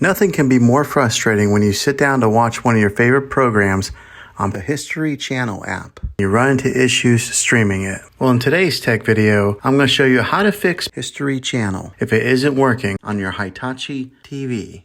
Nothing can be more frustrating when you sit down to watch one of your favorite programs on the History Channel app. You run into issues streaming it. Well, in today's tech video, I'm going to show you how to fix History Channel if it isn't working on your Hitachi TV.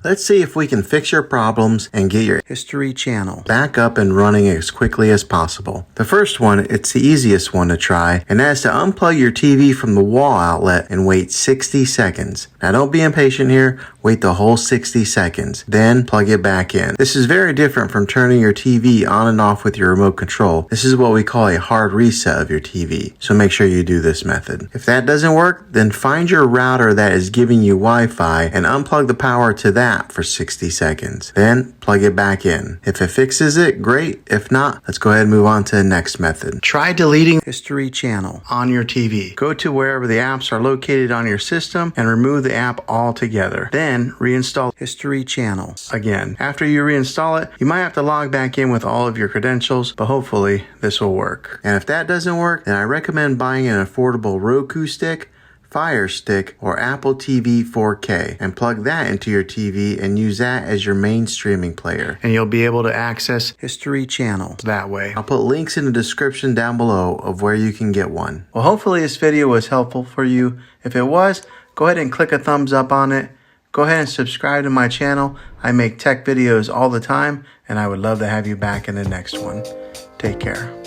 Let's see if we can fix your problems and get your History Channel back up and running as quickly as possible. The first one, it's the easiest one to try, and that is to unplug your TV from the wall outlet and wait 60 seconds. Now don't be impatient here, wait the whole 60 seconds, then plug it back in. This is very different from turning your TV on and off with your remote control. This is what we call a hard reset of your TV, so make sure you do this method. If that doesn't work, then find your router that is giving you Wi-Fi and unplug the power to that for 60 seconds. Then plug it back in. If it fixes it, great. If not, let's go ahead and move on to the next method. Try deleting History Channel on your TV. Go to wherever the apps are located on your system and remove the app altogether. Then reinstall History Channel again. After you reinstall it, you might have to log back in with all of your credentials, but hopefully this will work. And if that doesn't work, then I recommend buying an affordable Roku stick, Fire Stick, or Apple TV 4K and plug that into your TV and use that as your main streaming player. And you'll be able to access History Channel that way. I'll put links in the description down below of where you can get one. Well, hopefully this video was helpful for you. If it was, go ahead and click a thumbs up on it. Go ahead and subscribe to my channel. I make tech videos all the time, and I would love to have you back in the next one. Take care.